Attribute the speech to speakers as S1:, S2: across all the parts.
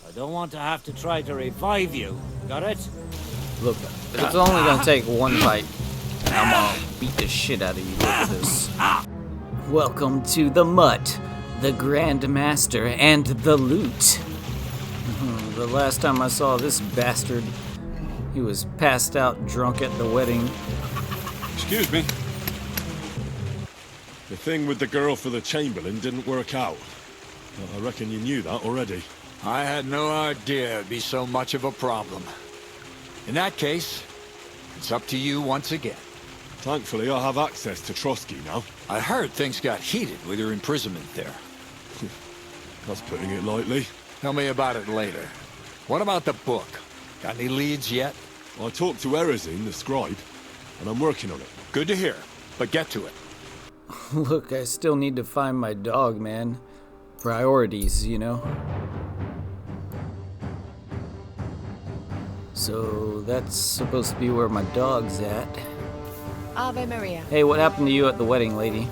S1: I don't want to have to try to revive you. Got it?
S2: Look, it's only gonna take one bite. I'm gonna beat the shit out of you. Look at this. Welcome to the Mutt, the Grandmaster, and the Lute. The last time I saw this bastard, he was passed out drunk at the wedding.
S3: Excuse me. The thing with the girl for the Chamberlain didn't work out. I reckon you knew that already.
S4: I had no idea it'd be so much of a problem. In that case, it's up to you once again.
S3: Thankfully, I have access to Trotsky now.
S4: I heard things got heated with your imprisonment there.
S3: That's putting it lightly.
S4: Tell me about it later. What about the book? Got any leads yet?
S3: I talked to Erizine, the scribe, and I'm working on it.
S4: Good to hear, but get to it.
S2: Look, I still need to find my dog, man. Priorities, you know? So, that's supposed to be where my dog's at.
S5: Ave Maria.
S2: Hey, what happened to you at the wedding, lady?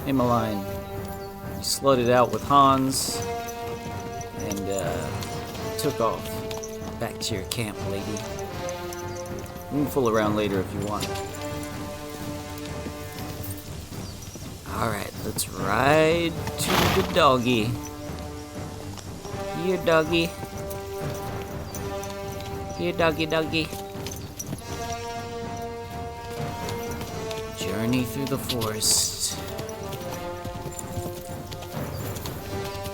S2: Hey, Malign. You slutted out with Hans and took off. Back to your camp, lady. You can fool around later if you want. Alright, let's ride to the doggy. Here, doggy. Here, doggy, doggy. Journey through the forest.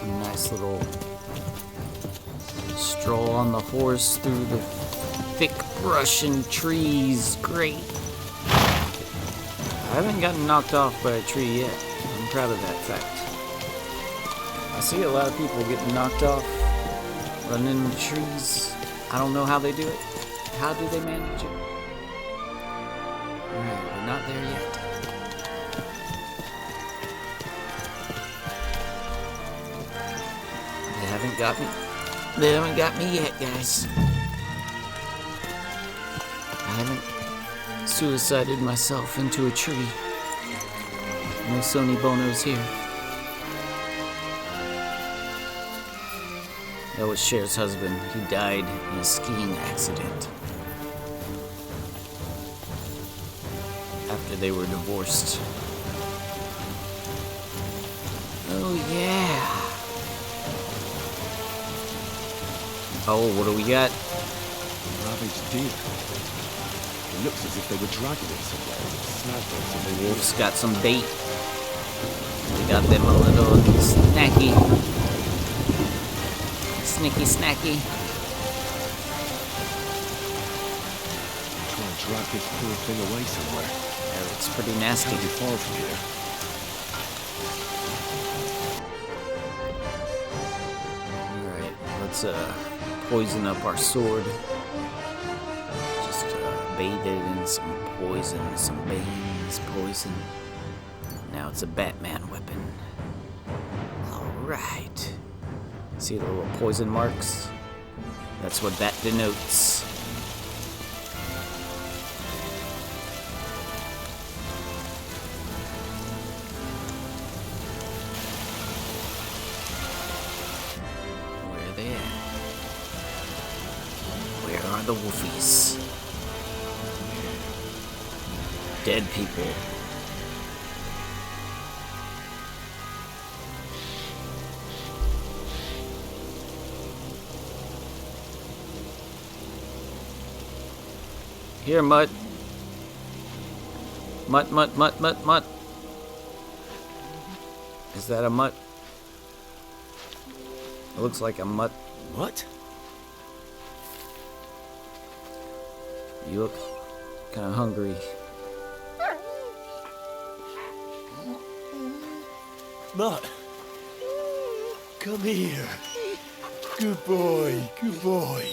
S2: A nice little stroll on the horse through the thick brush and trees. Great. I haven't gotten knocked off by a tree yet. I'm proud of that fact. I see a lot of people getting knocked off, running into trees. I don't know how they do it. How do they manage it? Alright, we're not there yet. They haven't got me. They haven't got me yet, guys. I haven't suicided myself into a tree. No Sony Bonos here. That was Cher's husband. He died in a skiing accident. After they were divorced. Oh yeah. Oh, what do we got?
S3: Ravaged deer. It looks as if they were dragging it somewhere. Snagged it, so
S2: The wolf's got some bait. We got them a little snacky. Snicky snacky.
S3: try and drag this poor thing away somewhere.
S2: Oh, it's pretty nasty.
S3: Can't be far from here.
S2: Alright, let's poison up our sword. Just bathe it in some poison, some Bane's poison. Now it's a Batman weapon. Alright. See the little poison marks? That's what that denotes. Where are they at? Where are the wolfies? Dead people. Here, Mutt. Mutt, Mutt, Mutt, Mutt, Mutt. Is that a Mutt? It looks like a Mutt.
S3: What?
S2: You look kind of hungry.
S4: Mutt, come here. Good boy, good boy.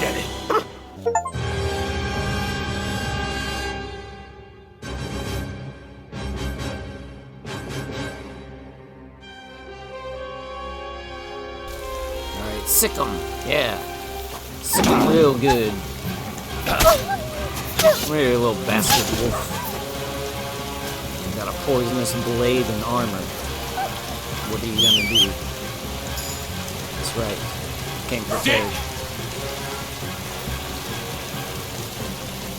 S4: Get it.
S2: Alright, sick 'em. Yeah. Sick 'em real good. Come here, you little bastard wolf. Got a poisonous blade and armor. What are you gonna do? That's right. Can't prepare.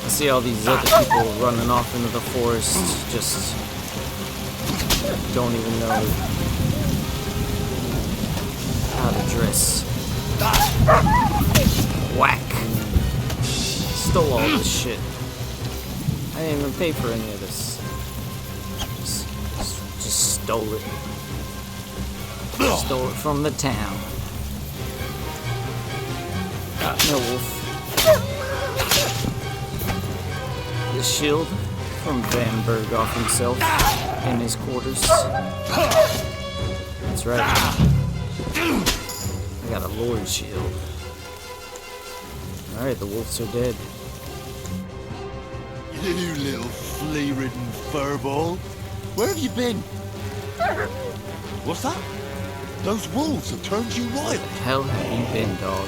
S2: I see all these other people running off into the forest, just don't even know how to dress. Whack. Stole all this shit. I didn't even pay for any of this. Just stole it. Stole it from the town. No wolf. The shield from Van Berghoff himself in his quarters. That's right. I got a Lord shield. Alright, the wolves are dead.
S3: You little flea-ridden furball. Where have you been? What's that? Those wolves have turned you wild.
S2: Hell have you been, dog?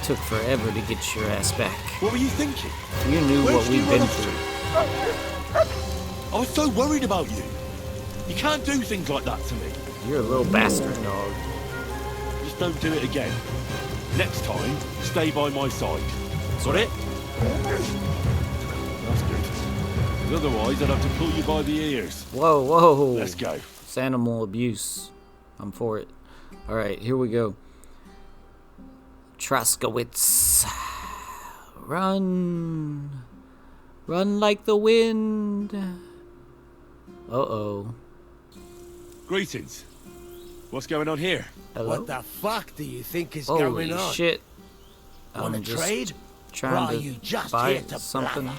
S2: Took forever to get your ass back.
S3: What were you thinking?
S2: You knew
S3: Where
S2: what
S3: did
S2: we've
S3: you
S2: been
S3: run off
S2: through.
S3: I was so worried about you. You can't do things like that to me.
S2: You're a little bastard, dog.
S3: Just don't do it again. Next time, stay by my side. Got it? That's good. 'Cause otherwise, I'd have to pull you by the ears.
S2: Whoa, whoa.
S3: Let's go.
S2: It's animal abuse. I'm for it. Alright, here we go. Traskowitz. Run. Run like the wind. Uh-oh.
S3: Greetings. What's going on here?
S2: Hello?
S1: What the fuck do you think is
S2: Holy
S1: going on?
S2: shit.
S1: Wanna
S2: I'm just
S1: trade? Or
S2: trying
S1: are
S2: to
S1: you just
S2: buy
S1: here to
S2: something.
S1: blather?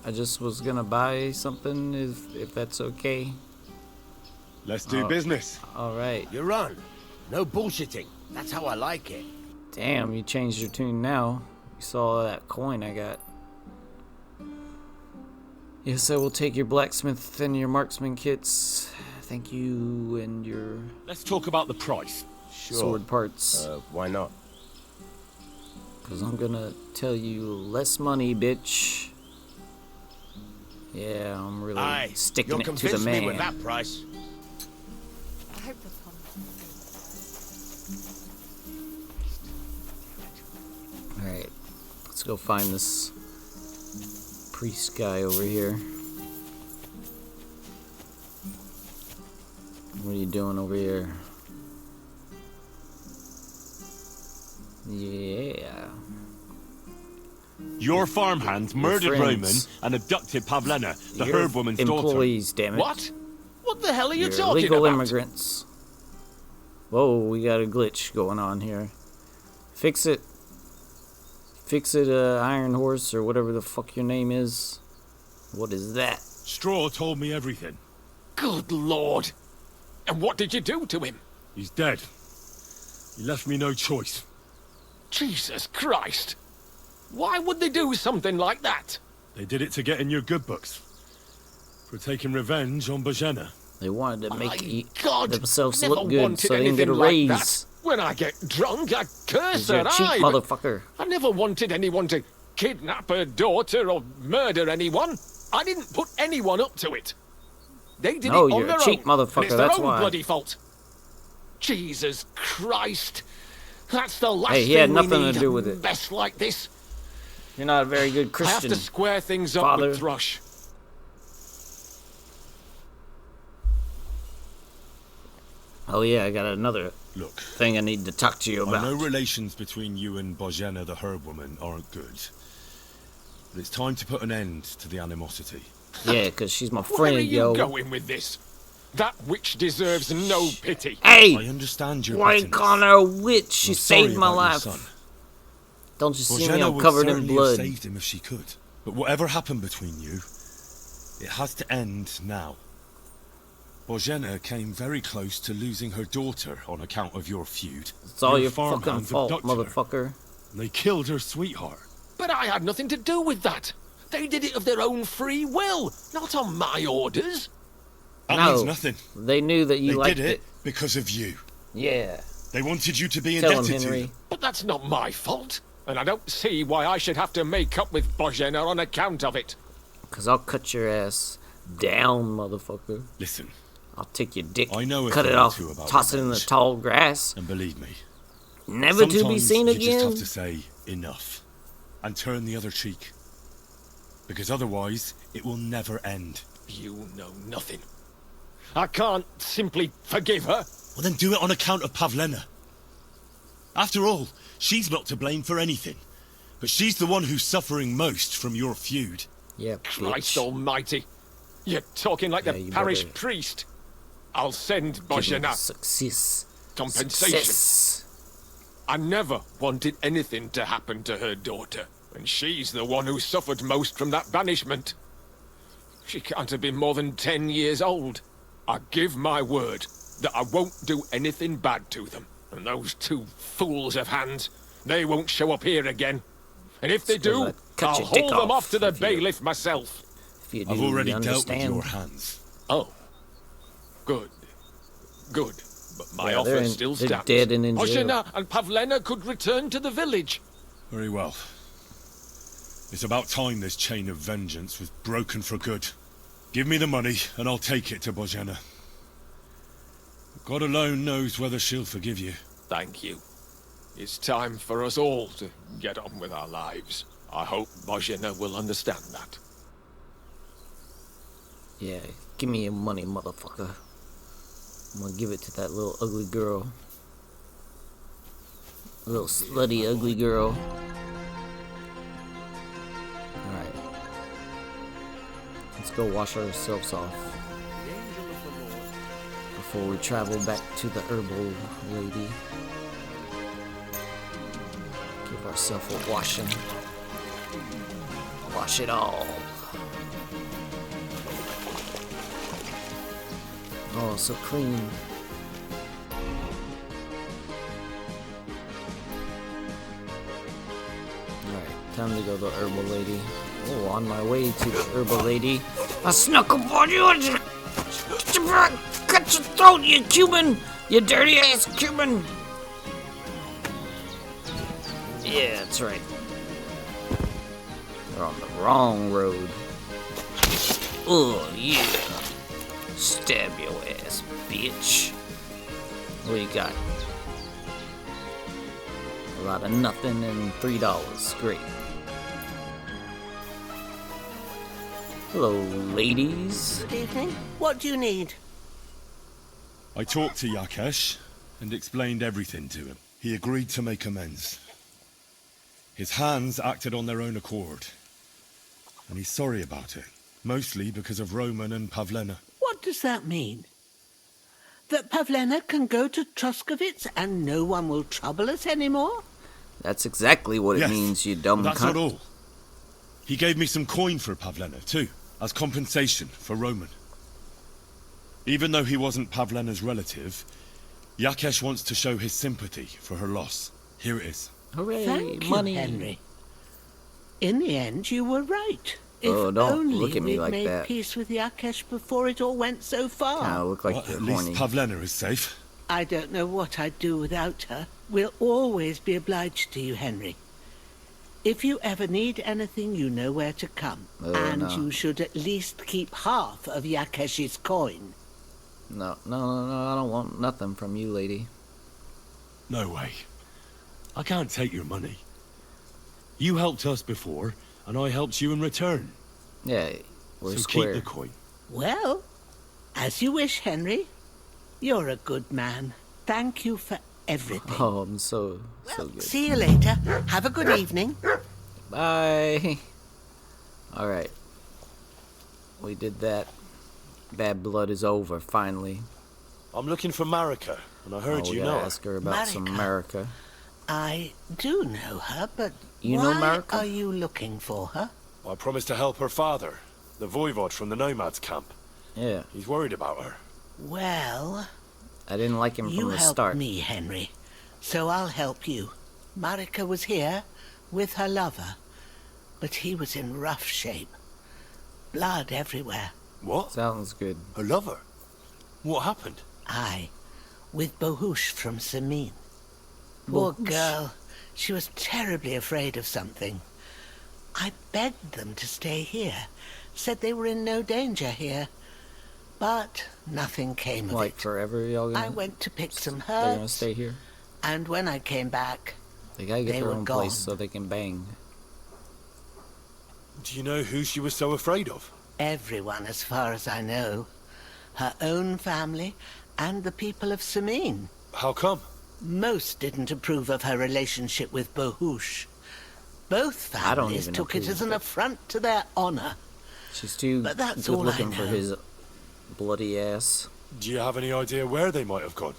S2: I just was gonna buy something if that's okay.
S3: Let's do business.
S2: Alright.
S1: You're on. No bullshitting. That's how I like it.
S2: Damn, you changed your tune now. You saw that coin I got. Yes, I will take your blacksmith and your marksman kits. Thank you, and your
S3: Let's talk about the price.
S2: sword parts.
S1: Why not?
S2: Because I'm gonna tell you less money, bitch. Yeah, I'm really sticking
S1: you'll
S2: it to the
S1: convince me with
S2: man.
S1: that price.
S5: I hope that's fun.
S2: Alright, let's go find this priest guy over here. What are you doing over here? Yeah.
S3: Your farmhands murdered
S2: friends.
S3: Roman and abducted Pavlena, the
S2: You're
S3: herb woman's daughter.
S2: employees, damn it.
S4: What? What the hell are you
S2: You're
S4: talking
S2: illegal
S4: about?
S2: immigrants. Whoa, we got a glitch going on here. Fix it. Fix it, Iron Horse, or whatever the fuck your name is. What is that?
S3: Straw told me everything.
S4: Good Lord. And what did you do to him?
S3: He's dead. He left me no choice.
S4: Jesus Christ. Why would they do something like that?
S3: They did it to get in your good books. For taking revenge on Bojena.
S2: They wanted to
S4: My
S2: make
S4: God,
S2: themselves
S4: never
S2: look good
S4: wanted
S2: so they can get a
S4: anything like
S2: raise.
S4: that. When I get drunk, I curse
S2: You're
S4: her
S2: a cheap
S4: eye, but
S2: motherfucker.
S4: I never wanted anyone to kidnap her daughter or murder anyone. I didn't put anyone up to it. They did
S2: No,
S4: it on
S2: you're a
S4: their
S2: cheap
S4: own,
S2: motherfucker,
S4: and it's
S2: that's
S4: their own
S2: why.
S4: bloody fault. Jesus Christ. That's the last
S2: Hey, he
S4: thing
S2: had
S4: we
S2: nothing to
S4: need,
S2: do
S4: a
S2: with it.
S4: mess like this.
S2: You're not a very good
S4: I
S2: Christian.
S4: have to square things up
S2: Father.
S4: with Thrush.
S2: Oh yeah, I got another
S3: Look,
S2: thing I need to talk to you
S3: I know
S2: about.
S3: relations between you and Bojena the herb woman aren't good. But it's time to put an end to the animosity.
S2: Yeah, because she's my
S4: Where are
S2: friend,
S4: you
S2: yo.
S4: going with this? That witch deserves no pity.
S3: I
S2: Hey!
S3: understand your
S2: Why
S3: bitterness.
S2: call her a witch? She
S3: I'm sorry
S2: saved my
S3: about your
S2: life.
S3: son.
S2: Don't you see me?
S3: Bojena
S2: I'm
S3: would
S2: covered in
S3: certainly
S2: blood.
S3: have saved him if she could. But whatever happened between you, it has to end now. Bozhena came very close to losing her daughter on account of your feud.
S2: It's all your
S3: farmhands
S2: fucking fault,
S3: abducted her.
S2: motherfucker.
S3: They killed her sweetheart.
S4: But I had nothing to do with that. They did it of their own free will, not on my orders.
S3: That
S2: No,
S3: means nothing.
S2: They knew that you
S3: They
S2: liked
S3: did it
S2: it.
S3: because of you.
S2: Yeah.
S3: They wanted you to be
S2: Tell him,
S3: indebted to
S2: Henry.
S3: them.
S4: But that's not my fault. And I don't see why I should have to make up with Bozhena on account of it.
S2: Because I'll cut your ass down, motherfucker.
S3: Listen,
S2: I'll take your dick,
S3: I know a
S2: cut
S3: thing
S2: it
S3: or
S2: off,
S3: two about
S2: toss it in the
S3: revenge.
S2: tall grass,
S3: and believe me,
S2: never to be
S3: sometimes
S2: seen
S3: you
S2: again.
S3: just have to say enough and turn the other cheek. Because otherwise, it will never end.
S4: You know nothing. I can't simply forgive her.
S3: Well, then do it on account of Pavlena. After all, she's not to blame for anything. But she's the one who's suffering most from your feud.
S2: Yeah,
S4: Christ
S2: bitch.
S4: almighty. You're talking like
S2: Yeah,
S4: the
S2: you
S4: parish
S2: better
S4: priest. I'll send
S2: Give me
S4: Bozhena
S2: success.
S4: compensation.
S2: Success.
S4: I never wanted anything to happen to her daughter. And she's the one who suffered most from that banishment. She can't have been more than 10 years old. I give my word that I won't do anything bad to them. And those two fools of hands, they won't show up here again. And if they
S2: Just gonna
S4: do,
S2: cut
S4: I'll
S2: your dick
S4: haul them
S2: off
S4: off to the
S2: if you-
S4: bailiff myself.
S2: If you do,
S3: I've already
S2: you
S3: dealt with
S2: understand.
S3: your hands.
S4: Oh. Good. Good. But my
S2: Yeah,
S4: offer
S2: they're
S4: still
S2: they're
S4: stands.
S2: dead and in jail.
S4: Bozhena and Pavlena could return to the village.
S3: Very well. It's about time this chain of vengeance was broken for good. Give me the money, and I'll take it to Bozhena. God alone knows whether she'll forgive you.
S4: Thank you. It's time for us all to get on with our lives. I hope Bozhena will understand that.
S2: Yeah, give me your money, motherfucker. I'm gonna give it to that little ugly girl. Little slutty ugly girl. Alright. Let's go wash ourselves off. Before we travel back to the herbal lady. Give ourselves a washing. Wash it all. Oh, so clean. Alright, time to go to the herbal lady. Oh, on my way to the herbal lady. I snuck up on you and cut your throat, you Cuban! You dirty ass Cuban! Yeah, that's right. We're on the wrong road. Oh, yeah. Stab your ass, bitch. What do you got? A lot of nothing and $3. Great. Hello, ladies.
S6: Good evening. What do you need?
S3: I talked to Yakesh and explained everything to him. He agreed to make amends. His hands acted on their own accord. And he's sorry about it. Mostly because of Roman and Pavlena.
S6: What does that mean? That Pavlena can go to Truskovitz and no one will trouble us anymore?
S2: That's exactly what it
S3: Yes,
S2: means, you dumb
S3: but that's
S2: cunt.
S3: not all. He gave me some coin for Pavlena, too, as compensation for Roman. Even though he wasn't Pavlena's relative, Yakesh wants to show his sympathy for her loss. Here it is.
S2: Hooray,
S6: Thank
S2: money.
S6: you, Henry. In the end, you were right. If
S2: Oh, don't
S6: only
S2: look at me
S6: we'd
S2: like
S6: made
S2: that.
S6: peace with Yakesh before it all went so far.
S2: I look like
S3: Well,
S2: you're
S3: at least
S2: horny.
S3: Pavlena is safe.
S6: I don't know what I'd do without her. We'll always be obliged to you, Henry. If you ever need anything, you know where to come.
S2: Oh,
S6: and
S2: no.
S6: you should at least keep half of Yakesh's coin.
S2: No, I don't want nothing from you, lady.
S3: No way. I can't take your money. You helped us before, and I helped you in return.
S2: Yeah, we're
S3: So
S2: square.
S3: keep the coin.
S6: Well, as you wish, Henry. You're a good man. Thank you for everything.
S2: Oh, I'm so
S6: Well,
S2: good.
S6: see you later. Have a good evening.
S2: Bye. Alright. We did that. Bad blood is over, finally.
S7: I'm looking for Marika, and I heard
S2: Oh, we
S7: you
S2: gotta
S7: know her.
S2: ask her about some
S6: Marika.
S2: America.
S6: I do know her, but
S2: You know
S6: why
S2: Marika?
S6: are you looking for her?
S7: I promised to help her father, the voivod from the nomads camp.
S2: Yeah.
S7: He's worried about her.
S6: Well,
S2: I didn't like him
S6: you
S2: from the
S6: helped
S2: start.
S6: me, Henry, so I'll help you. Marika was here with her lover, but he was in rough shape. Blood everywhere.
S7: What?
S2: Sounds good.
S7: Her lover? What happened?
S6: Aye, with Bohush from Samin. Poor girl. She was terribly afraid of something. I begged them to stay here. Said they were in no danger here. But nothing came of
S2: Like
S6: it.
S2: forever, y'all gonna...
S6: I went to pick some
S2: They're gonna
S6: herbs,
S2: stay here?
S6: and when I came back,
S2: They gotta get
S6: they
S2: their
S6: were
S2: own
S6: gone.
S2: place so they can bang.
S7: Do you know who she was so afraid of?
S6: everyone as far as I know. Her own family and the people of Samin.
S7: How come?
S6: Most didn't approve of her relationship with Bohush. Both
S2: I don't
S6: families
S2: even
S6: took it
S2: approve
S6: as an
S2: of it.
S6: affront to their honor.
S2: She's too
S6: But that's
S2: good
S6: all I
S2: looking for
S6: know.
S2: his bloody ass.
S7: Do you have any idea where they might have gone?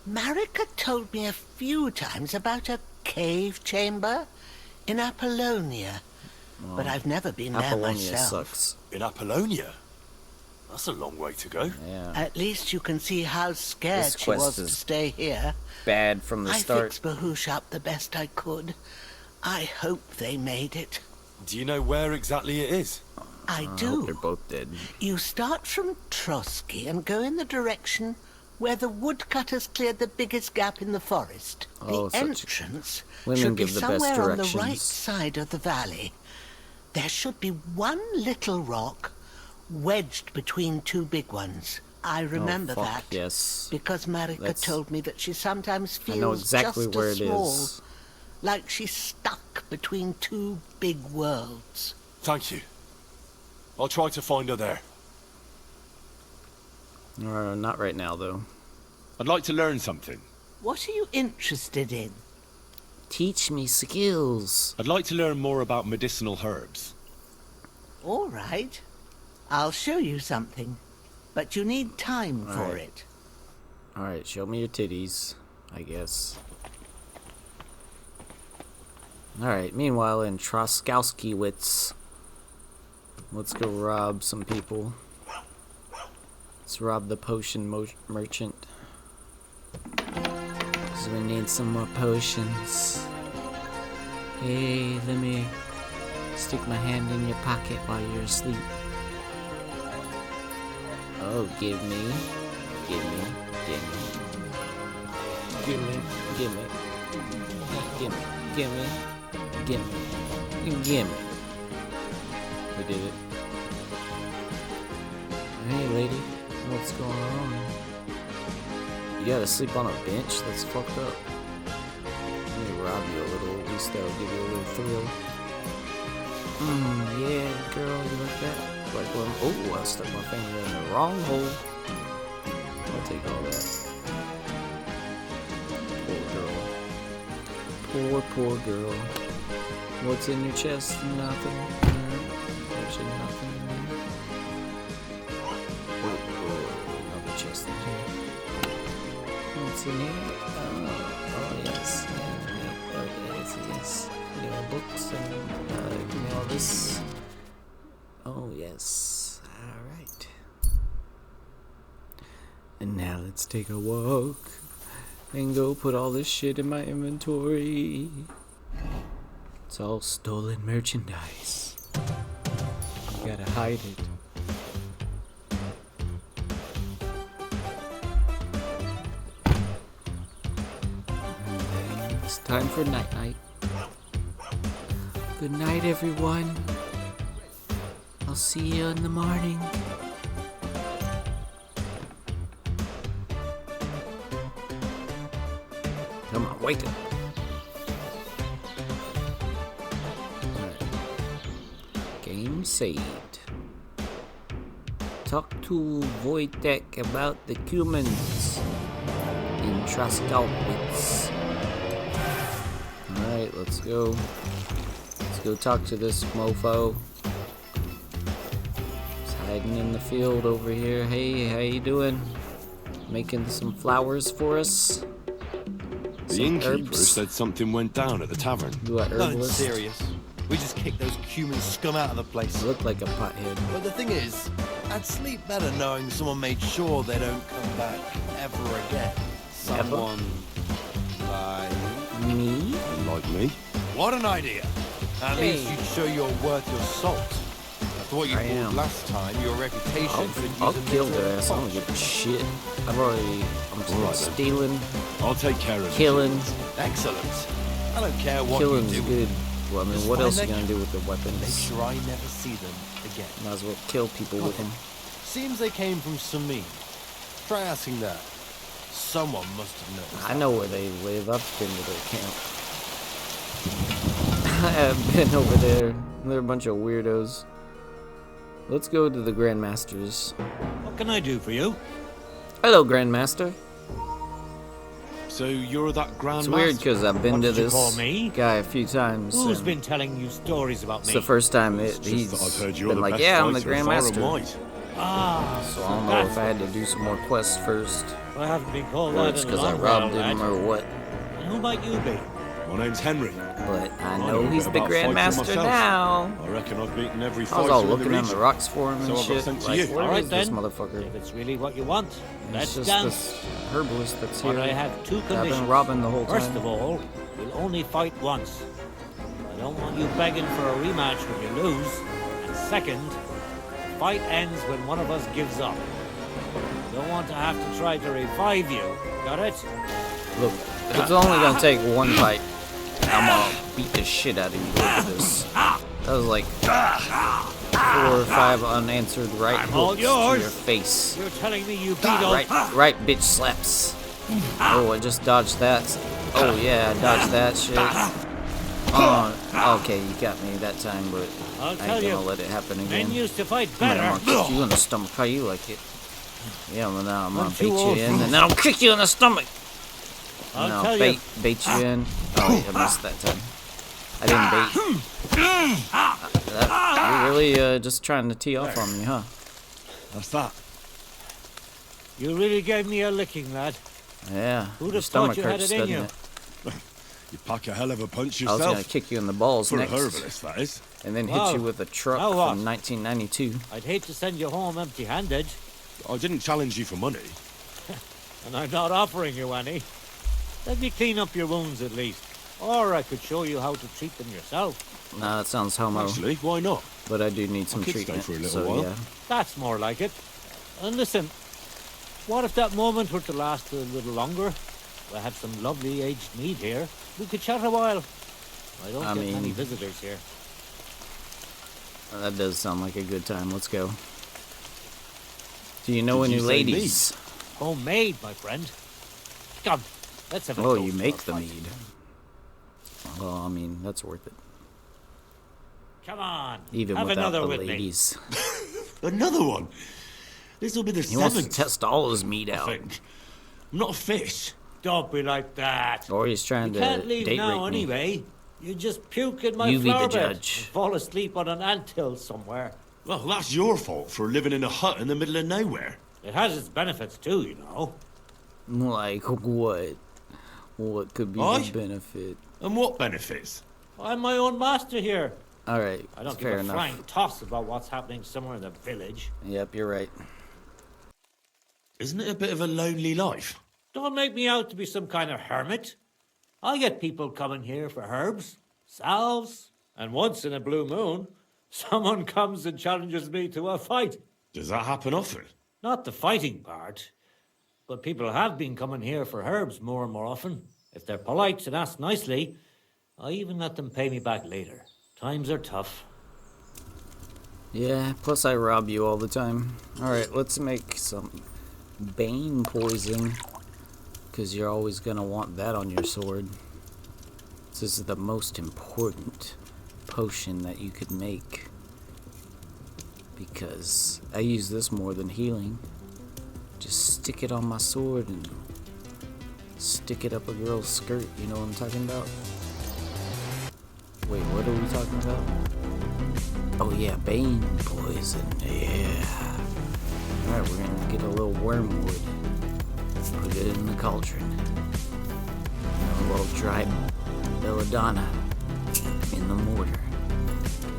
S6: Marika told me a few times about a cave chamber in Apollonia, but I've never been there
S2: Apollonia
S6: myself.
S2: sucks.
S7: In Apollonia? That's a long way to go.
S2: Yeah.
S6: At least you can see how scared
S2: This
S6: she
S2: quest
S6: was to
S2: is
S6: stay here.
S2: Bad from the
S6: I
S2: start.
S6: fixed Bohush up the best I could. I hope they made it.
S7: Do you know where exactly it is?
S6: I
S2: I hope
S6: do.
S2: they're both dead.
S6: You start from Trotsky and go in the direction where the woodcutters cleared the biggest gap in the forest.
S2: Oh,
S6: The
S2: such-
S6: entrance
S2: Women
S6: should be
S2: give the best
S6: somewhere on the right
S2: directions.
S6: side of the valley. There should be one little rock wedged between two big ones. I remember
S2: oh, fuck,
S6: that
S2: yes.
S6: because Marika
S2: That's-
S6: told me that she sometimes
S2: I
S6: feels
S2: know exactly
S6: just
S2: where
S6: as
S2: it
S6: small,
S2: is.
S6: like she's stuck between two big worlds.
S7: Thank you. I'll try to find her there.
S2: Not right now, though.
S3: I'd like to learn something.
S6: What are you interested in?
S2: Teach me skills.
S3: I'd like to learn more about medicinal herbs.
S6: All right. I'll show you something, but you need time for
S2: Alright.
S6: it.
S2: Alright, show me your titties, I guess. Alright, meanwhile in Troskowskiewicz, let's go rob some people. Let's rob the potion merchant. 'Cause we need some more potions. Hey, let me stick my hand in your pocket while you're asleep. Oh, give me, give me, give me, give me, give me, give me, give me, give me, give me. We did it. Hey, lady, what's going on? You gotta sleep on a bench? That's fucked up. Let me rob you a little, at least that'll give you a little thrill. Yeah, girl, you like that? Like, well, oh, I stuck my finger in the wrong hole. I'll take all that. Poor girl. Poor girl. What's in your chest? Nothing. There's nothing in there. Oh, another chest in here. What's in here? Oh yes. Oh, yes. Give me books and give me all this. Oh, yes. Alright. And now let's take a walk and go put all this shit in my inventory. It's all stolen merchandise. You gotta hide it. And then it's time for night-night. Good night, everyone. I'll see you in the morning. Come on, wake up. Alright. Game saved. Talk to Wojtek about the humans in Troskowitz. Alright, let's go. Let's go talk to this mofo. Hiding in the field over here. Hey, how you doing? Making some flowers for us?
S3: The
S2: Some
S3: innkeeper
S2: herbs?
S3: said something went down at the tavern.
S2: You are
S8: Nothing
S2: herbalist?
S8: serious. We just kicked those human scum out of the place.
S2: You look like a pothead.
S8: But the thing is, I'd sleep better knowing someone made sure they don't come back ever again. Someone like
S2: Me?
S3: Like me?
S8: What an idea! At least you'd show you're worth your salt. After what you
S2: I
S8: pulled
S2: am.
S8: last time, your reputation for
S2: I'll
S8: using
S2: kill
S8: literal
S2: their ass. I don't give a shit. I'm
S3: Alright, then.
S2: stealing,
S3: I'll take care of it.
S2: killing.
S8: Excellent. I don't care what
S2: Killing's
S8: you do.
S2: good. Well, I mean,
S8: Just
S2: what
S8: find
S2: else are
S8: that
S2: you gonna do with the
S8: Make
S2: weapons?
S8: sure I never see them again.
S2: Might as well kill people with them.
S8: Seems they came from Samin. Try asking that. Someone must have noticed.
S2: I know where they live. I've been to their camp. I have been over there. They're a bunch of weirdos. Let's go to the Grandmasters.
S9: What can I do for you?
S2: Hello, Grandmaster.
S3: So you're that Grandmaster?
S2: It's weird because I've been
S9: What
S2: to
S9: did you
S2: this
S9: call me?
S2: guy a few times.
S9: Who's
S2: and
S9: been telling you stories about
S2: It's
S9: me?
S2: the first time
S3: It's just
S2: he's
S3: that I've heard you're
S2: been
S3: the
S2: like,
S3: best
S2: yeah, I'm the
S3: fighter far and
S2: Grandmaster.
S3: wide.
S9: Ah,
S2: So I don't know
S9: that's
S2: if I had to do some more quests first,
S9: I haven't been called
S2: or
S9: that
S2: it's
S9: in a
S2: because I
S9: long
S2: robbed
S9: while,
S2: him
S9: lad.
S2: or what.
S9: And who might you be?
S3: My name's Henry.
S2: But I
S3: know
S2: know
S3: a
S2: he's
S3: bit
S2: the
S3: about fighting
S2: Grandmaster
S3: myself.
S2: now.
S3: I reckon I've beaten every
S2: I
S3: fighter
S2: was all
S3: in the
S2: looking at the
S3: region.
S2: rocks for him
S3: So
S2: and
S3: I got
S2: shit.
S3: sent to
S2: Like,
S3: you.
S2: where
S9: All right
S2: is this
S9: then.
S2: motherfucker?
S9: If it's really what you want,
S2: It's
S9: let's
S2: just
S9: dance.
S2: this herbalist that's here.
S9: But I have two
S2: I've
S9: conditions.
S2: been robbing the whole time.
S9: First of all, we'll only fight once. I don't want you begging for a rematch when you lose. And second, the fight ends when one of us gives up. I don't want to have to try to revive you. Got it?
S2: Look, if it's only gonna take one fight, I'm gonna beat the shit out of you. Look at this. That was like 4 or 5 unanswered right
S9: I'm all
S2: hooks to
S9: yours.
S2: your face.
S9: You're telling me you beat all...
S2: Right, bitch slaps. Oh, I just dodged that. Oh yeah, I dodged that shit. Oh, okay, you got me that time, but
S9: I'll
S2: I
S9: tell
S2: ain't
S9: you,
S2: gonna let it happen again.
S9: men used to fight
S2: Man,
S9: better.
S2: I'm gonna kick you in the stomach. How you like it? Yeah, well now I'm gonna
S9: I'm
S2: bait
S9: too
S2: you
S9: old
S2: in,
S9: for
S2: and then I'll kick you in the stomach.
S9: I'll
S2: No,
S9: tell you.
S2: bait you in. Oh wait, I missed that time. I didn't bait. You're really just trying to tee off on me, huh?
S3: That's that.
S9: You really gave me a licking, lad.
S2: Yeah.
S9: Who'd
S2: your
S9: have
S2: stomach
S9: thought you had
S2: hurts,
S9: it in
S2: doesn't
S9: you?
S2: it?
S3: You pack a hell of a punch
S2: I was
S3: yourself.
S2: gonna kick you in the balls
S3: For
S2: next,
S3: a herbalist, that is.
S2: and then hit
S9: Wow.
S2: you with a truck
S9: Now what?
S2: from 1992.
S9: I'd hate to send you home empty-handed,
S3: I didn't challenge you for money.
S9: and I'm not offering you any. Let me clean up your wounds at least. Or I could show you how to treat them yourself.
S2: Nah, that sounds homo,
S3: Actually, why not?
S2: but I do need some
S3: could stay
S2: treatment.
S3: for a little
S2: So
S3: while.
S2: yeah.
S9: That's more like it. And listen, what if that moment were to last a little longer? I have some lovely aged mead here. We could chat a while. I don't
S2: I
S9: get many
S2: mean-
S9: visitors here.
S2: That does sound like a good time. Let's go. Do you know
S3: Did
S2: any
S3: you say
S2: ladies?
S9: Homemade, my friend. Come, let's have a
S2: Oh,
S9: toast
S2: you
S9: to
S2: make
S9: our
S2: the
S9: fight.
S2: mead. Well, I mean, that's worth it.
S9: Come on,
S2: Even
S9: have
S2: without
S9: another
S2: the
S9: with
S2: ladies.
S7: Another one. This will be the
S2: He wants to
S7: seventh.
S2: test all his meat
S7: I
S2: out.
S7: think. I'm not a fish.
S9: me. Don't be like that.
S2: Or he's trying
S9: You
S2: to
S9: can't leave
S2: date
S9: now
S2: rape me.
S9: anyway. You just puke in my
S2: You be the
S9: flower bed
S2: judge.
S9: and fall asleep on an anthill somewhere.
S7: Well, that's your fault for living in a hut in the middle of nowhere.
S9: It has its benefits too, you know.
S2: Like what? What could be
S7: Aye.
S2: the benefit?
S7: And what benefits?
S9: I'm my own master here.
S2: All right,
S9: I don't
S2: fair
S9: give a
S2: enough.
S9: flying toss about what's happening somewhere in the village.
S2: Yep, you're right.
S7: Isn't it a bit of a lonely life?
S9: Don't make me out to be some kind of hermit. I get people coming here for herbs, salves, and once in a blue moon, someone comes and challenges me to a fight.
S7: Does that happen often?
S9: Not the fighting part, but people have been coming here for herbs more and more often. If they're polite and ask nicely, I even let them pay me back later. Times are tough.
S2: Yeah, plus I rob you all the time. All right, let's make some bane poison, because you're always going to want that on your sword. This is the most important potion that you could make, because I use this more than healing. Just stick it on my sword and stick it up a girl's skirt, you know what I'm talking about? Wait, what are we talking about? Oh yeah, bane poison, yeah. Alright, we're gonna get a little wormwood. Put it in the cauldron. And a little dry belladonna in the mortar.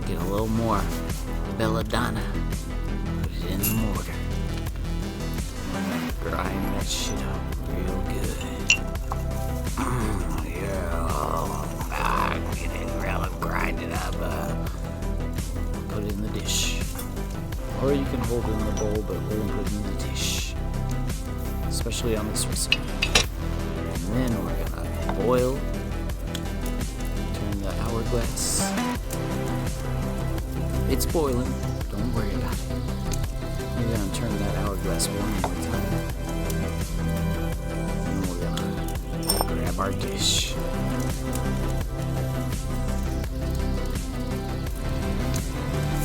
S2: Get a little more belladonna. Put it in the mortar. bowl, but we're gonna put it in the dish. Especially on this recipe. And then we're gonna boil. Turn the hourglass. It's boiling. Don't worry about it. We're gonna turn that hourglass one more time. And we're gonna grab our dish.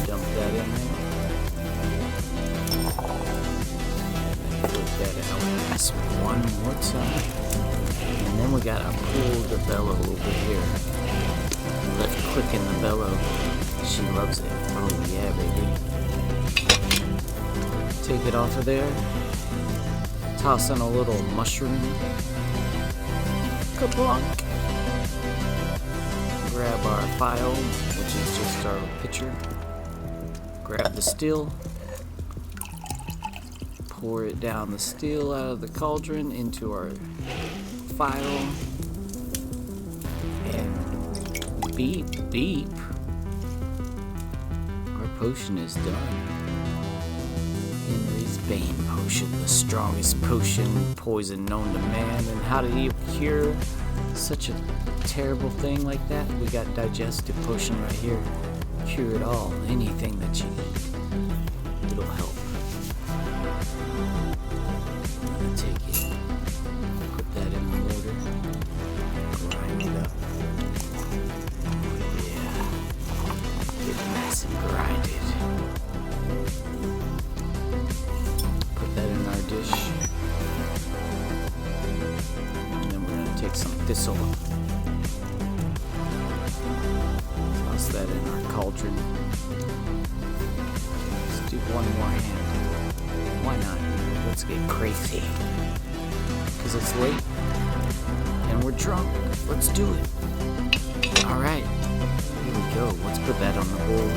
S2: Dump that in there. Flip that hourglass one more time. And then we gotta pull the bellow over here. Left click in the bellow. She loves it. Oh yeah, baby. Take it off of there. Toss in a little mushroom. Kaplunk. Grab our file, which is just our pitcher. Grab the still. Pour it down the still out of the cauldron into our file. And beep, beep. Our potion is done. Henry's Bane potion, the strongest potion poison known to man. And how did he cure such a terrible thing like that? We got digestive potion right here. Cure it all. Anything that you need, it'll help. I'm gonna take it, put that in the mortar, grind it up. Yeah, get it nice and grinded. Put that in our dish. And then we're gonna take some thistle. Toss that in our cauldron. Let's do one more hand. Why not? Let's get crazy. Because it's late. And we're drunk. Let's do it. Alright. Here we go. Let's put that on the bowl.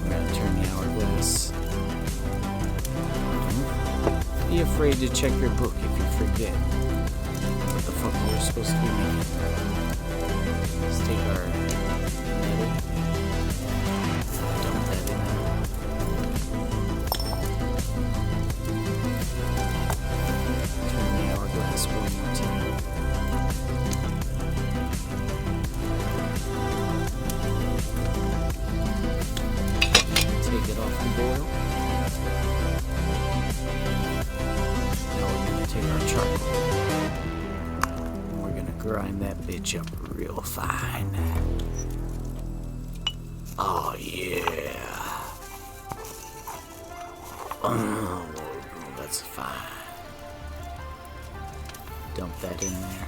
S2: We're gonna turn the hourglass. Don't be afraid to check your book if you forget what the fuck we're supposed to be making. Let's take our nettle. Dump that in there. Turn the hourglass one more time. Take it off the boil. Now we're going to take our charcoal. And we're going to grind that bitch up real fine. Oh yeah. Oh, that's fine. Dump that in there.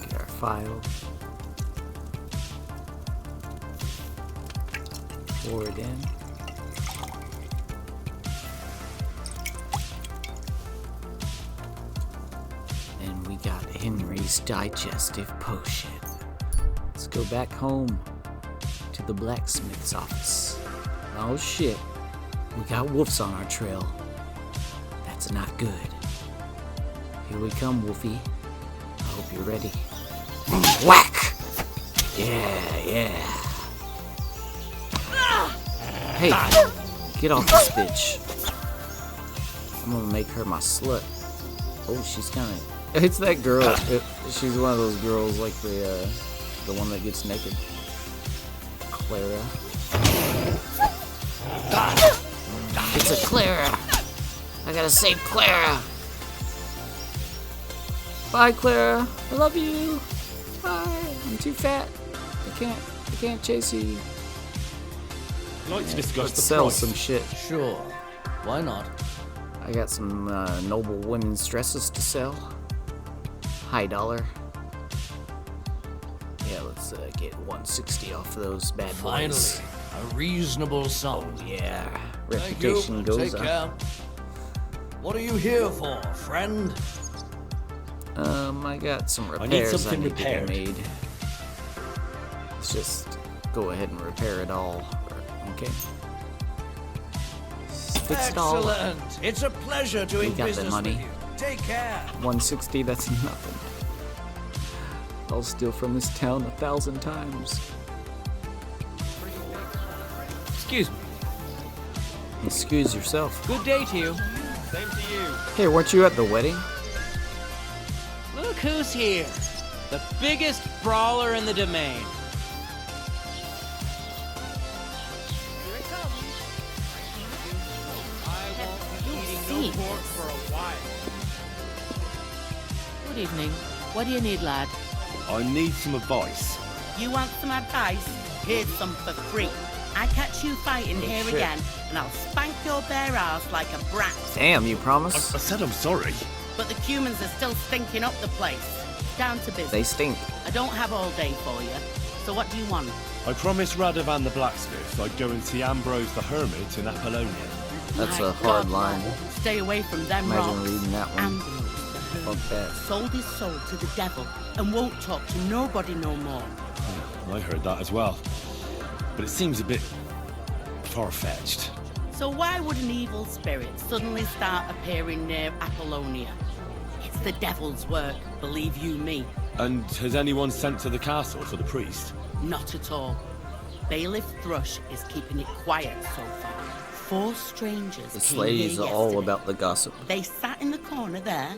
S2: Get our file. Pour it in. And we got Henry's digestive potion. Let's go back home to the blacksmith's office. Oh shit. We got wolves on our trail. That's not good. Here we come, Wolfie. I hope you're ready. Whack! Yeah. Hey, get off this bitch. I'm gonna make her my slut. Oh, she's kinda... It's that girl. She's one of those girls like the one that gets naked. Clara. It's a Clara. I gotta save Clara. Bye, Clara. I love you. Bye. I'm too fat. I can't chase you.
S7: I'd like to discuss
S2: Let's
S7: the
S2: sell
S7: price.
S2: some shit.
S8: Sure. Why not?
S2: I got some noble women's dresses to sell. High dollar. Yeah, let's get 160 off those bad boys.
S8: Finally, a reasonable sum.
S2: Yeah,
S8: Thank you.
S2: reputation goes
S8: Take
S2: up.
S8: care. What are you here for, friend?
S2: I got some repairs
S7: need something
S2: need to
S7: repaired.
S2: be made. Let's just go ahead and repair it all. Okay. Fix it all up.
S8: Excellent. It's a pleasure doing
S2: We got the
S8: business
S2: money.
S8: with you. Take care.
S2: 160, that's nothing. I'll steal from this town 1,000 times.
S10: Excuse me.
S2: Excuse yourself.
S10: Good day to you.
S4: Same to you.
S2: Hey, weren't you at the wedding?
S10: Look who's here. The biggest brawler in the domain.
S5: Here it comes.
S10: I won't be eating no pork for a while.
S11: Good evening. What do you need, lad?
S3: I need some advice.
S12: You want some advice? Here's some for free. I catch you fighting here
S2: shit.
S12: again, and I'll spank your bare ass like a brat.
S2: Damn, you promise?
S3: I said I'm sorry.
S12: But the humans are still stinking up the place. Down to business.
S2: They stink.
S12: I don't have all day for you. So what do you want?
S3: I promised Radovan the blacksmith I'd go and see Ambrose the hermit in Apollonia.
S2: That's
S12: My
S2: a hard
S12: God,
S2: line.
S12: lad, stay away from them
S2: Imagine
S12: rocks.
S2: reading that one.
S12: Ambrose, the hermit,
S2: Fuck that.
S12: sold his soul to the devil and won't talk to nobody no more.
S3: I heard that as well. But it seems a bit far-fetched.
S12: So why would an evil spirit suddenly start appearing near Apollonia? It's the devil's work, believe you me.
S3: And has anyone sent to the castle for the priest?
S12: Not at all. Bailiff Thrush is keeping it quiet so far. 4 strangers
S2: This
S12: came
S2: lady's
S12: here
S2: all
S12: yesterday.
S2: about the gossip.
S12: They sat in the corner there,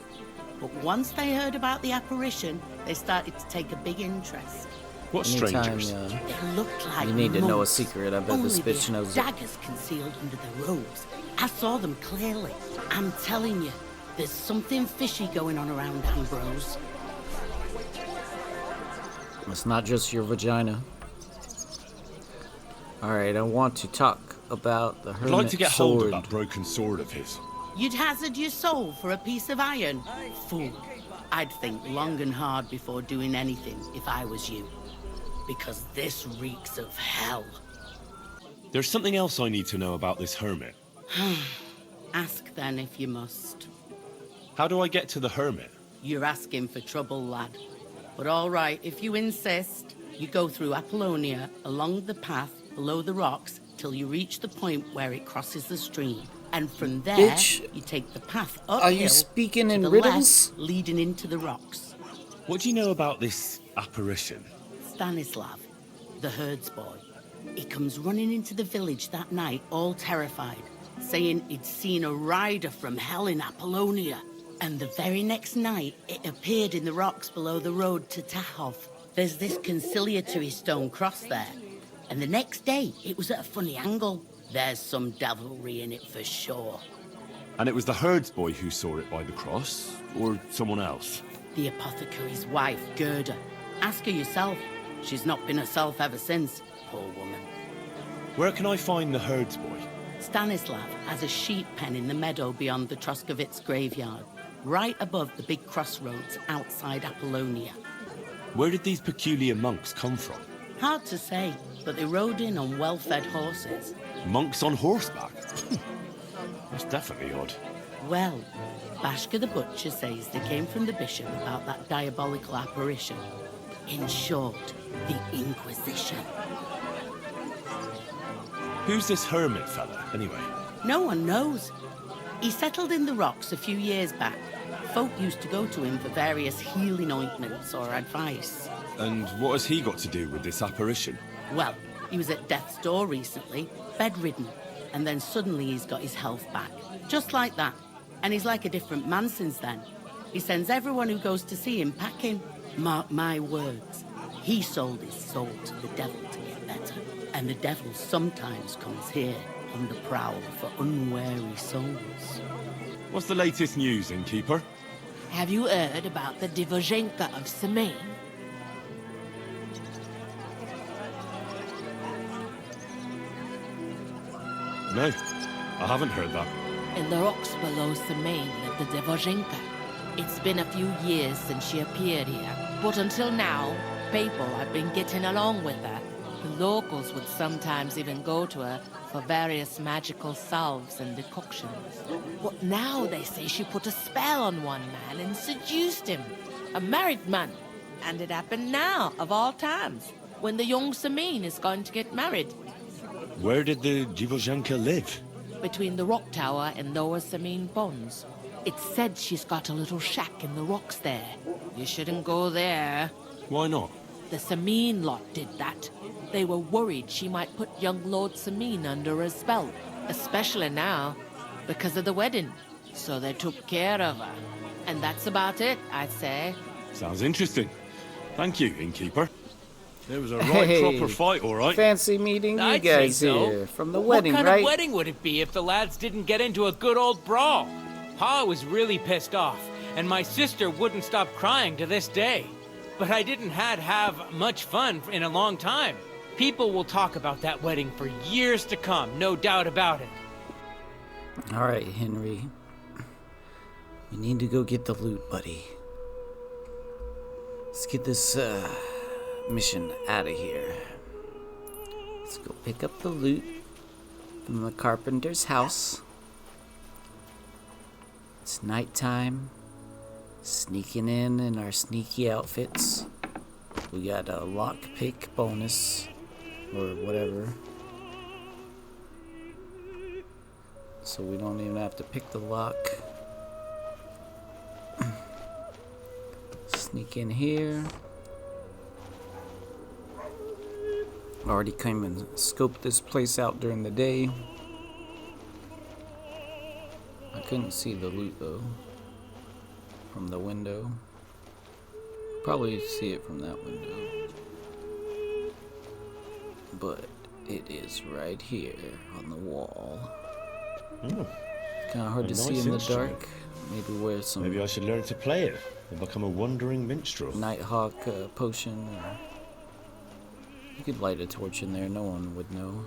S12: but once they heard about the apparition, they started to take a big interest.
S3: What
S2: Anytime,
S3: strangers?
S12: They looked like
S2: you need to know a
S12: monks.
S2: secret. I bet
S12: Only
S2: this bitch
S12: they had
S2: knows it.
S12: daggers concealed under their robes. I saw them clearly. I'm telling you, there's something fishy going on around Ambrose.
S2: It's not just your vagina. Alright, I want to talk about the
S3: I'd
S2: hermit
S3: like to get hold of
S2: sword.
S3: that broken sword of his.
S12: You'd hazard your soul for a piece of iron? Fool. I'd think long and hard before doing anything if I was you. Because this reeks of hell.
S3: There's something else I need to know about this hermit.
S12: Ask then if you must.
S3: How do I get to the hermit?
S12: You're asking for trouble, lad. But all right, if you insist, you go through Apollonia, along the path, below the rocks, till you reach the point where it crosses the stream. And from there,
S2: Bitch,
S12: you take the path uphill.
S2: are you speaking
S12: to
S2: in
S12: the
S2: riddles?
S12: left, leading into the rocks.
S3: What do you know about this apparition?
S12: Stanislav, the herds boy. He comes running into the village that night, all terrified, saying he'd seen a rider from hell in Apollonia. And the very next night, it appeared in the rocks below the road to Tahov. There's this conciliatory stone cross there. And the next day, it was at a funny angle. There's some devilry in it for sure.
S3: And it was the herds boy who saw it by the cross, or someone else?
S12: The apothecary's wife, Gerda. Ask her yourself. She's not been herself ever since, poor woman.
S3: Where can I find the herds boy?
S12: Stanislav has a sheep pen in the meadow beyond the Troskovitz graveyard, right above the big crossroads outside Apollonia.
S3: Where did these peculiar monks come from?
S12: Hard to say, but they rode in on well-fed horses.
S3: Monks on horseback? That's definitely odd.
S12: Well, Bashka the Butcher says they came from the bishop about that diabolical apparition. In short, the Inquisition.
S3: Who's this hermit fella, anyway?
S12: No one knows. He settled in the rocks a few years back. Folk used to go to him for various healing ointments or advice.
S3: And what has he got to do with this apparition?
S12: Well, he was at death's door recently, bedridden, and then suddenly he's got his health back. Just like that. And he's like a different man since then. He sends everyone who goes to see him packing. Mark my words. He sold his soul to the devil to get better. And the devil sometimes comes here on the prowl for unwary souls.
S3: What's the latest news, innkeeper?
S11: Have you heard about the Divozhenka of Semain?
S3: No, I haven't heard that.
S11: In the rocks below Semain lived the Divozhenka. It's been a few years since she appeared here, but until now, people have been getting along with her. The locals would sometimes even go to her for various magical salves and decoctions. But now they say she put a spell on one man and seduced him. A married man. And it happened now, of all times, when the young Semain is going to get married.
S3: Where did the Divozhenka live?
S11: Between the rock tower and Lower Semain Ponds. It's said she's got a little shack in the rocks there. You shouldn't go there.
S3: Why not?
S11: The Semain lot did that. They were worried she might put young Lord Samin under her spell, especially now, because of the wedding. So they took care of her. And that's about it, I'd say.
S3: Sounds interesting. Thank you, innkeeper. It was a right
S2: Hey,
S3: proper fight, all right.
S2: Fancy meeting you
S10: I'd
S2: guys
S10: say so.
S2: here from the wedding,
S10: what kind
S2: right?
S10: of wedding would it be if the lads didn't get into a good old brawl? Pa was really pissed off, and my sister wouldn't stop crying to this day. But I didn't have much fun in a long time. People will talk about that wedding for years to come, no doubt about it.
S2: All right, Henry. We need to go get the loot, buddy. Let's get this mission out of here. Let's go pick up the loot from the carpenter's house. It's nighttime. Sneaking in our sneaky outfits. We got a lockpick bonus. Or whatever. So we don't even have to pick the lock. Sneak in here. Already came and scoped this place out during the day. I couldn't see the loot though. From the window. Probably see it from that window. But it is right here on the wall. Kind of hard to see in the dark. Maybe wear some.
S3: Maybe I should learn to play it and become a wandering minstrel.
S2: Nighthawk potion. Or you could light a torch in there. No one would know.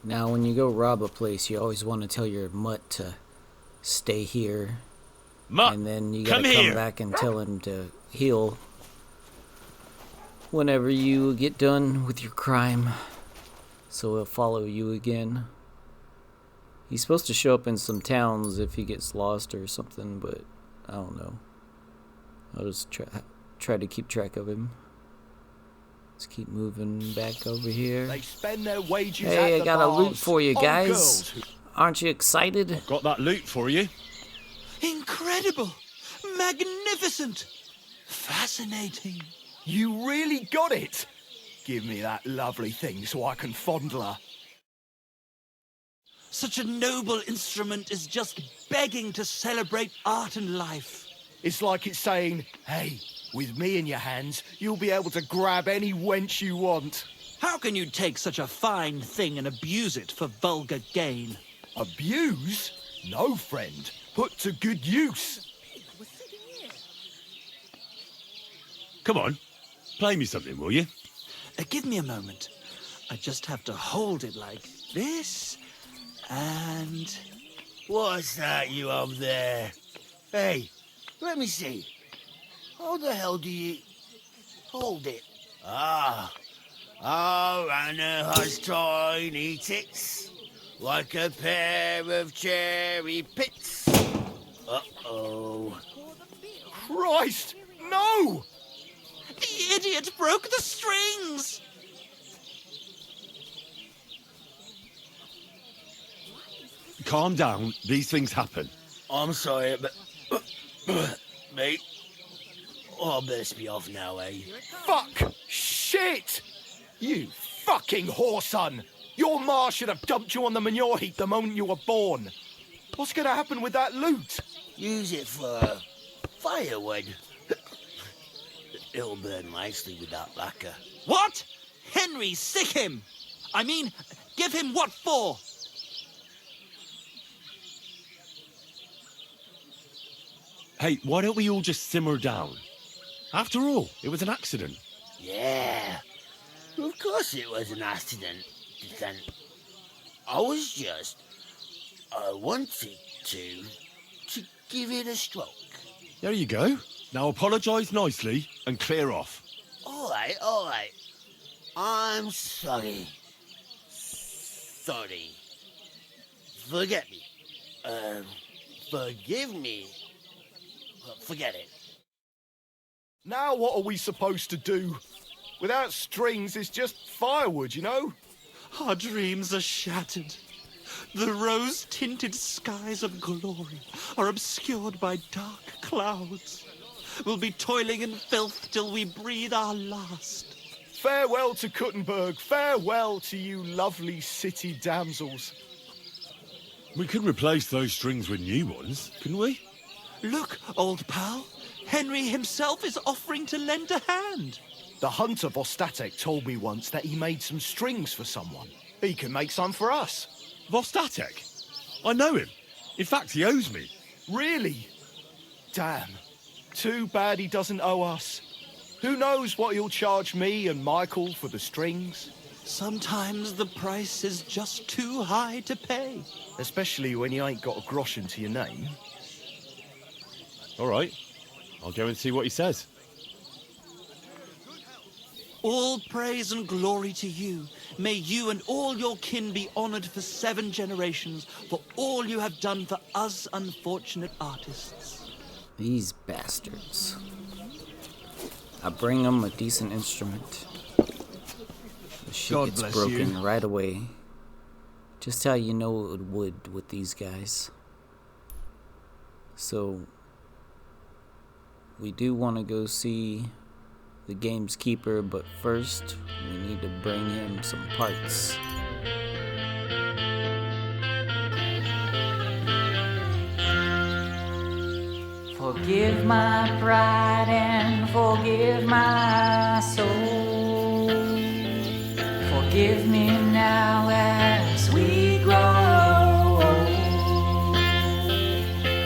S2: Now, when you go rob a place, you always want to tell your mutt to stay here.
S7: Mutt,
S2: and then you gotta come back and tell him to heal whenever you get done with your crime. So he'll follow you again. He's supposed to show up in some towns if he gets lost or something, but I don't know. I'll just try to keep track of him. Let's keep moving back over here.
S8: They spend their wages
S2: Hey,
S8: at
S2: I got
S8: the
S2: a loot
S8: bars
S2: for you
S8: on
S2: guys.
S8: girls.
S2: Aren't you excited?
S3: Got that loot for you.
S8: Incredible! Magnificent! Fascinating.
S13: You really got it. Give me that lovely thing so I can fondle her.
S8: Such a noble instrument is just begging to celebrate art and life.
S13: It's like it's saying, hey, with me in your hands, you'll be able to grab any wench you want.
S8: How can you take such a fine thing and abuse it for vulgar gain?
S13: Abuse? No, friend. Put to good use.
S3: Come on, play me something, will you?
S8: Give me a moment. I just have to hold it like this, and...
S1: What's that you up there? Hey, let me see. How the hell do you... hold it? Ah, Anna has tiny tits, like a pair of cherry pits. Uh-oh.
S13: Christ, no!
S8: The idiot broke the strings!
S3: Calm down, these things happen.
S1: I'm sorry, but... mate, I best be off now, eh?
S13: Fuck! Shit! You fucking whoreson! Your ma should have dumped you on the manure heap the moment you were born. What's gonna happen with that loot?
S1: Use it for firewood. It'll burn nicely with that lacquer.
S8: What? Henry, sick him! I mean, give him what for?
S3: Hey, why don't we all just simmer down? After all, it was an accident.
S1: Yeah, of course it was an accident. I wanted to give it a stroke.
S3: There you go. Now apologise nicely and clear off.
S1: All right. I'm sorry. Sorry. Forget me. Forgive me. Forget it.
S13: Now what are we supposed to do? Without strings, it's just firewood, you know?
S8: Our dreams are shattered. The rose-tinted skies of glory are obscured by dark clouds. We'll be toiling in filth till we breathe our last.
S13: Farewell to Kuttenberg. Farewell to you lovely city damsels.
S3: We could replace those strings with new ones, couldn't we?
S8: Look, old pal. Henry himself is offering to lend a hand.
S13: The hunter Vostatek told me once that he made some strings for someone. He can make some for us.
S3: Vostatek? I know him. In fact, he owes me.
S13: Really? Damn. Too bad he doesn't owe us. Who knows what he'll charge me and Michael for the strings?
S8: Sometimes the price is just too high to pay.
S13: Especially when you ain't got a groschen to your name.
S3: All right. I'll go and see what he says.
S8: All praise and glory to you. May you and all your kin be honoured for 7 generations for all you have done for us unfortunate artists.
S2: These bastards. I bring them a decent instrument. The shit
S13: God
S2: gets
S13: bless
S2: broken
S13: you.
S2: right away. Just how you know it would with these guys. So, we do want to go see the game's keeper, but first we need to bring him some parts.
S14: Forgive my pride and forgive my soul. Forgive me now as we grow old.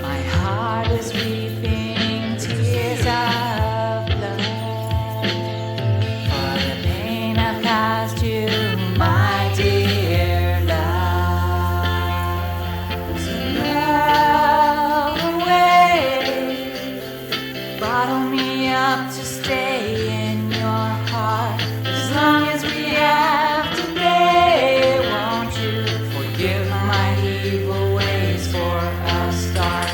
S14: My heart is weeping tears of blood for the pain I've caused you, my dear love. So love away, bottle me up to stay in your heart as long as we have today. Won't you forgive my evil ways for a start?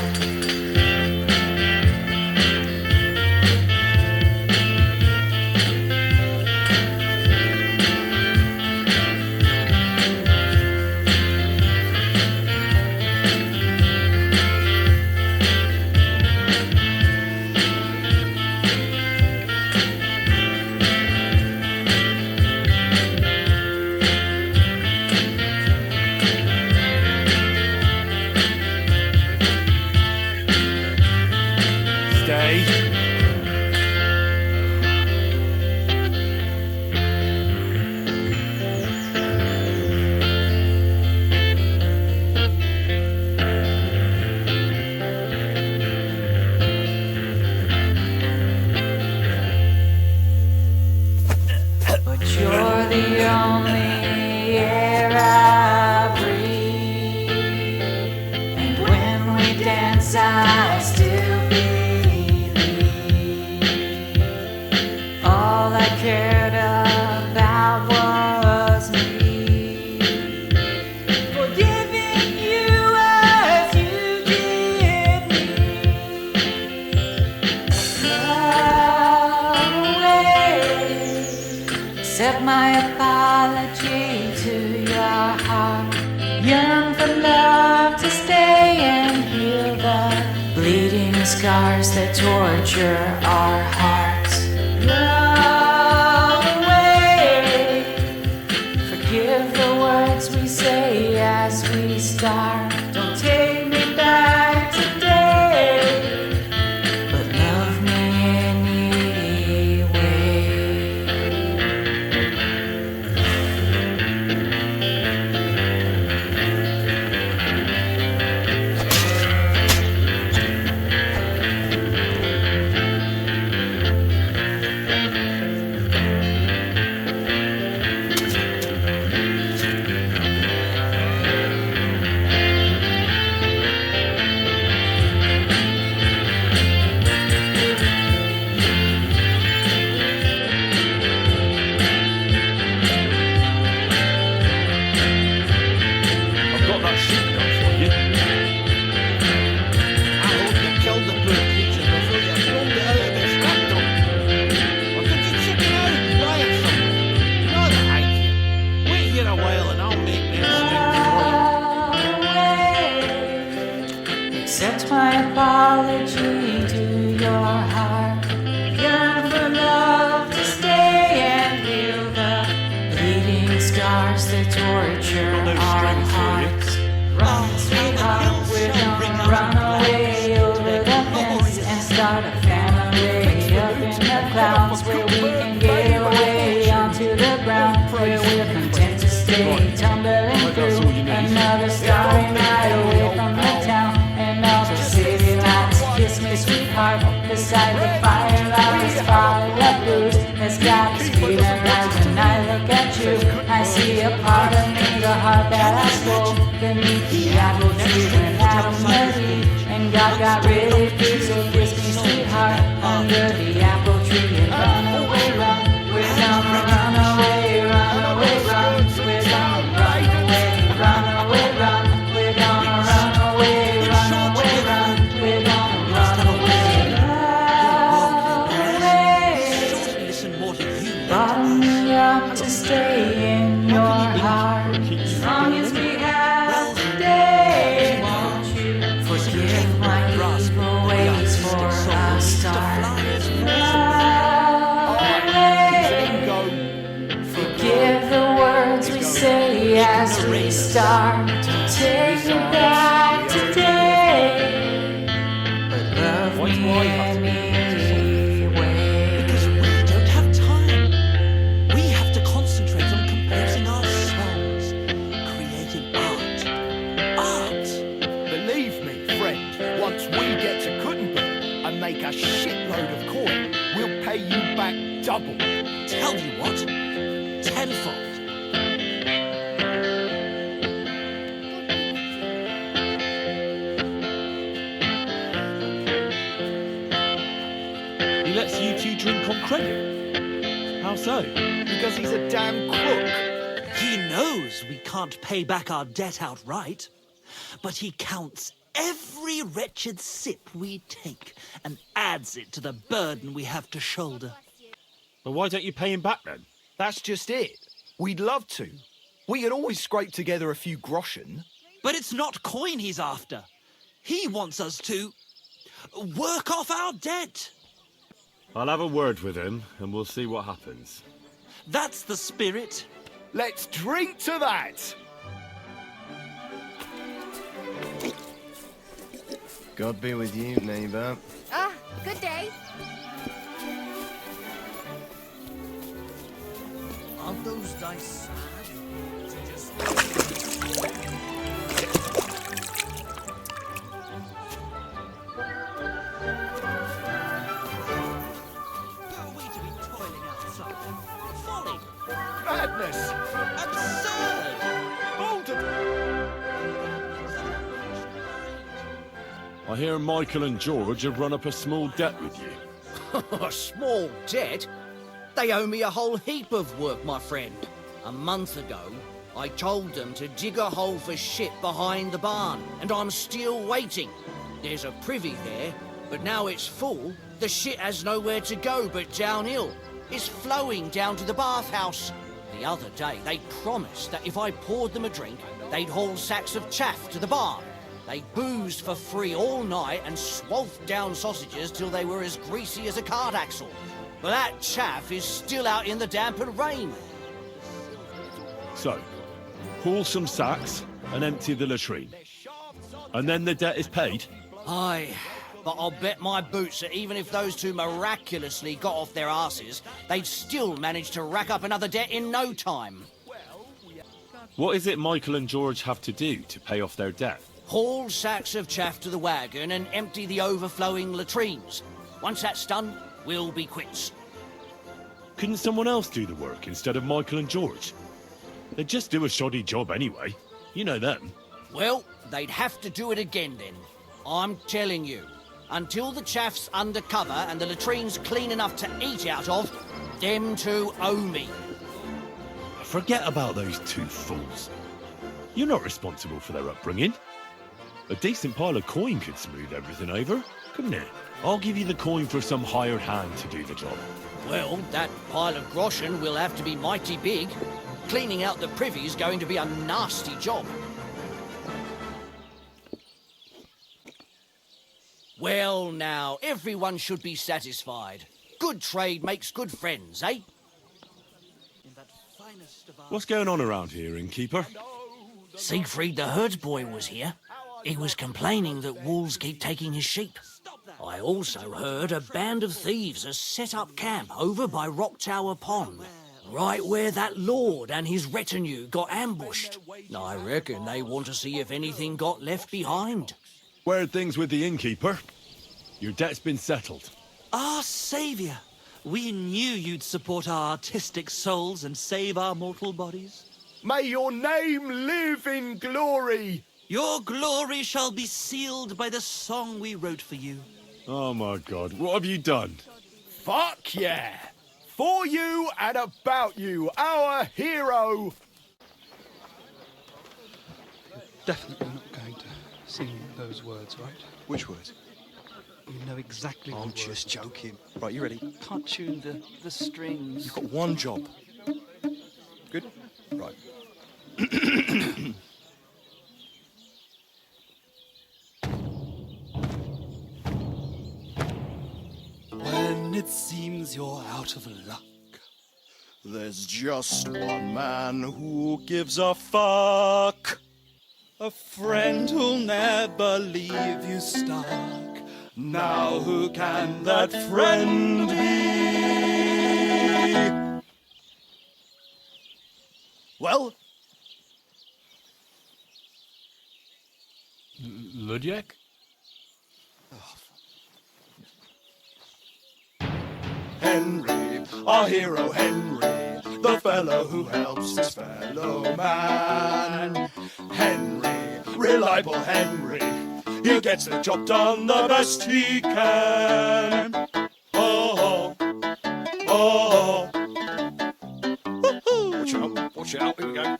S14: Accept my apology to your heart. Yearn for love to stay and heal the bleeding scars that torture our hearts. Love away. Forgive the words we say as we start. Don't take me back today, but love me anyway.
S7: I've got that sheep gun for you.
S1: I hope you killed the poor creature before you thrown it out of its rectum. Or did you chicken out and buy it somewhere? No, thank you. Wait here a while and I'll make this thing for you.
S14: Accept my apology to your heart. Yearn for love to stay and heal the bleeding scars that torture our hearts. Run, sweetheart, we're gonna run away over the fence and start a family up in the clouds where we can get away onto the ground where we're content to stay tumbling through another starry night away from the town and all the city lights. Kiss me, sweetheart, beside the fire of the spotlight blues that's got us feeling right. When I look at you, I see a part of me, the heart that I stole beneath the apple tree when Adam Murray and God got really free. So kiss me, sweetheart, under the apple tree and run away, run. We're gonna run away, run away, run. We're gonna run away, run away, run. We're gonna run away, run away, run. We're gonna run away, bottom me up to stay in your heart. As long as we have today, won't you forgive my evil ways for a start? Forgive the words we say as we start. Take me back today, but love me anyway.
S8: Because we don't have time. We have to concentrate on composing our songs, creating art. Art!
S13: Believe me, friend, once we get to Kuttenberg and make a shitload of coin, we'll pay you back double.
S8: Tell you what, tenfold.
S7: He lets you two drink on credit. How so?
S13: Because he's a damn crook.
S8: He knows we can't pay back our debt outright, but he counts every wretched sip we take and adds it to the burden we have to shoulder.
S7: Well, why don't you pay him back then?
S13: That's just it. We'd love to. We could always scrape together a few groschen.
S8: But it's not coin he's after. He wants us to work off our debt.
S3: I'll have a word with him, and we'll see what happens.
S8: That's the spirit.
S13: Let's drink to that!
S15: God be with you, neighbour.
S5: Ah, good day.
S1: Aren't those dice sad?
S13: Madness!
S8: Absurd!
S3: I hear Michael and George have run up a small debt with you.
S16: A small debt? They owe me a whole heap of work, my friend. A month ago, I told them to dig a hole for shit behind the barn, and I'm still waiting. There's a privy there, but now it's full. The shit has nowhere to go but downhill. It's flowing down to the bathhouse. The other day, they promised that if I poured them a drink, they'd haul sacks of chaff to the barn. They boozed for free all night and swathed down sausages till they were as greasy as a card axle. But that chaff is still out in the damp and rain.
S3: So, haul some sacks and empty the latrine. And then the debt is paid?
S16: Aye, but I'll bet my boots that even if those two miraculously got off their asses, they'd still manage to rack up another debt in no time.
S3: What is it Michael and George have to do to pay off their debt?
S16: Haul sacks of chaff to the wagon and empty the overflowing latrines. Once that's done, we'll be quits.
S3: Couldn't someone else do the work instead of Michael and George? They'd just do a shoddy job anyway. You know them.
S16: Well, they'd have to do it again then. I'm telling you. Until the chaff's under cover and the latrine's clean enough to eat out of, them two owe me.
S3: Forget about those two fools. You're not responsible for their upbringing. A decent pile of coin could smooth everything over, couldn't it? I'll give you the coin for some hired hand to do the job.
S16: Well, that pile of groschen will have to be mighty big. Cleaning out the privy's going to be a nasty job. Well now, everyone should be satisfied. Good trade makes good friends, eh?
S3: What's going on around here, innkeeper?
S16: Siegfried the herdsboy was here. He was complaining that wolves keep taking his sheep. I also heard a band of thieves has set up camp over by Rock Tower Pond, right where that lord and his retinue got ambushed. I reckon they want to see if anything got left behind.
S3: Where are things with the innkeeper? Your debt's been settled.
S8: Our saviour! We knew you'd support our artistic souls and save our mortal bodies.
S13: May your name live in glory!
S8: Your glory shall be sealed by the song we wrote for you.
S3: Oh my God, what have you done?
S13: Fuck yeah! For you and about you, our hero!
S17: Definitely not going to sing those words, right?
S18: Which words?
S17: You know exactly
S18: I'm
S17: what
S18: just joking. Right, you ready?
S17: Can't tune the strings.
S18: You've got one job. Good? Right.
S19: When it seems you're out of luck, there's just one man who gives a fuck. A friend who'll never leave you stuck. Now who can that friend be? Well?
S17: Ludwig?
S19: Henry, our hero Henry, the fellow who helps his fellow man. Henry, reliable Henry, he gets the job done the best he can. Oh, oh, oh.
S18: Watch out, here we go.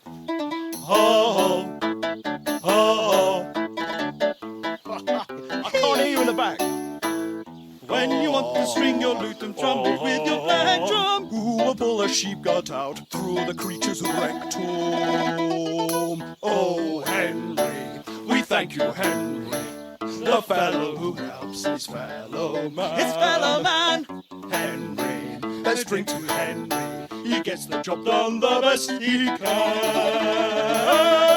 S19: Oh, oh. I can't hear you in the back. When you want to string your lute and trumpet with your flag drum, who will pull a sheep gut out through the creature's rectum? Oh, Henry, we thank you, Henry, the fellow who helps his fellow man. His fellow man! Henry, let's drink to Henry, he gets the job done the best he can.